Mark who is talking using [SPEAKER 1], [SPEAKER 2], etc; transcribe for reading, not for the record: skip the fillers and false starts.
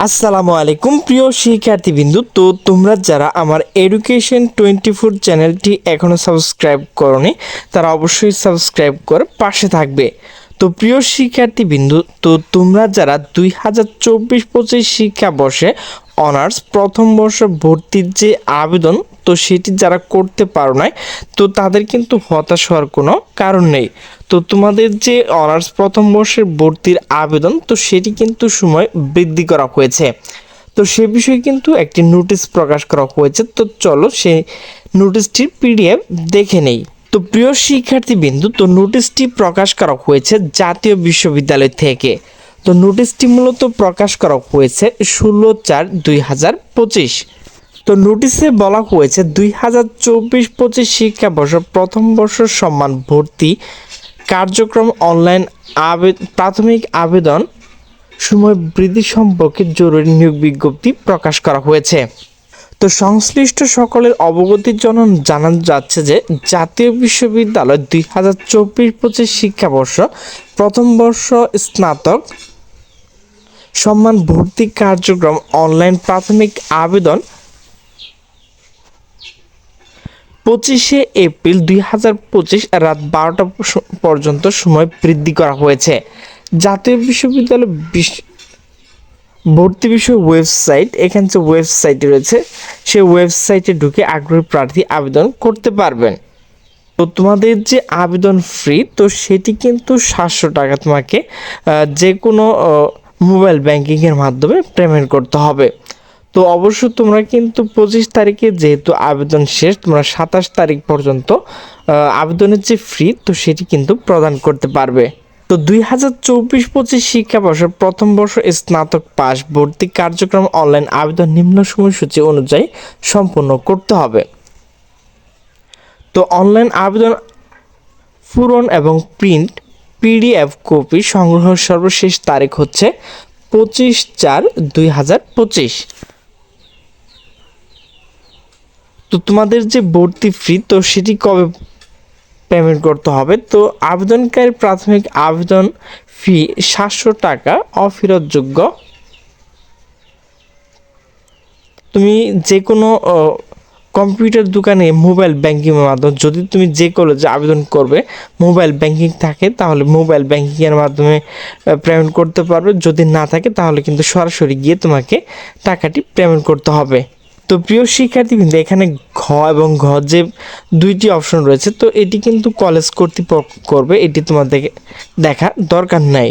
[SPEAKER 1] আসসালামু আলাইকুম প্রিয় শিক্ষার্থীবৃন্দু। তো তোমরা যারা আমার এডুকেশন 24 চ্যানেলটি এখনও সাবস্ক্রাইব করনি তারা অবশ্যই সাবস্ক্রাইব করে পাশে থাকবে। তো প্রিয় শিক্ষার্থীবৃন্দু, তো তোমরা যারা 2024-25 শিক্ষাবর্ষে অনার্স প্রথম বর্ষ ভর্তির যে আবেদন তো সেটি যারা করতে পারো নাই, তো তাদের কিন্তু হতাশ হওয়ার কোনো কারণ নেই। তো তোমাদের যে অনার্স প্রথম বর্ষের ভর্তির আবেদন তো সেটি কিন্তু সময় বৃদ্ধি করা হয়েছে। তো সে বিষয়ে কিন্তু একটি নোটিশ প্রকাশ করা হয়েছে। তো চলো সেই নোটিশটির পিডিএফ দেখে নেই। তো প্রিয় শিক্ষার্থীবৃন্দু, তো নোটিশটি প্রকাশ করা হয়েছে জাতীয় বিশ্ববিদ্যালয় থেকে। তো নোটিশটি মূলত প্রকাশ করা হয়েছে 16/4/2025। তো নোটিশে বলা হয়েছে 2024-25 শিক্ষাবর্ষ প্রথম বর্ষ সম্মান ভর্তি কার্যক্রম অনলাইন প্রাথমিক আবেদন সময় বৃদ্ধি সম্পর্কে জরুরি নিয়োগ বিজ্ঞপ্তি প্রকাশ করা হয়েছে। তো সংশ্লিষ্ট সকলের অবগতির জন্য জানানো যাচ্ছে যে জাতীয় বিশ্ববিদ্যালয় 2024-25 শিক্ষাবর্ষ প্রথম বর্ষ স্নাতক সম্মান ভর্তি কার্যক্রম অনলাইন প্রাথমিক আবেদন 25শে এপ্রিল 2025 রাত 12টা পর্যন্ত সময় বৃদ্ধি করা হয়েছে। জাতীয় বিশ্ববিদ্যালয় ভর্তি বিষয় ওয়েবসাইট, এখানে যে ওয়েবসাইটে রয়েছে সেই ওয়েবসাইটে ঢুকে আগ্রহী প্রার্থী আবেদন করতে পারবেন। তো তোমাদের যে আবেদন ফি তো সেটি কিন্তু 700 টাকা তোমাকে যে কোনো মোবাইল ব্যাংকিংয়ের মাধ্যমে পেমেন্ট করতে হবে। তো অবশ্য তোমরা কিন্তু 25 তারিখে যেহেতু আবেদন শেষ, তোমরা 27 তারিখ পর্যন্ত আবেদনের যে ফি তো সেটি কিন্তু প্রদান করতে পারবে। তো 2024-25 শিক্ষাবর্ষ প্রথম বর্ষ স্নাতক পাস ভর্তি কার্যক্রম অনলাইন আবেদন নিম্ন সময়সূচি অনুযায়ী সম্পন্ন করতে হবে। তো অনলাইন আবেদন পূরণ এবং প্রিন্ট পিডিএফ কপি সংগ্রহের সর্বশেষ তারিখ হচ্ছে 25/4/2025। তো তোমাদের যে ভর্তি ফি তো সেটি কবে পেমেন্ট করতে হবে? তো আবেদনকারী প্রাথমিক আবেদন ফি 700 টাকা অফেরতযোগ্য। তুমি যে কোনো কম্পিউটার দোকানে মোবাইল ব্যাংকিংয়ের মাধ্যমে যদি তুমি যে কলেজে আবেদন করবে মোবাইল ব্যাংকিং থাকে তাহলে মোবাইল ব্যাংকিংয়ের মাধ্যমে পেমেন্ট করতে পারবে, যদি না থাকে তাহলে কিন্তু সরাসরি গিয়ে তোমাকে টাকাটি পেমেন্ট করতে হবে। তো প্রিয় শিক্ষার্থীবৃন্দ, এখানে ঘ এবং ঘ যে দুইটি অপশন রয়েছে তো এটি কিন্তু কলেজ কর্তৃপক্ষ করবে, এটি তোমাদের দেখা দরকার নাই।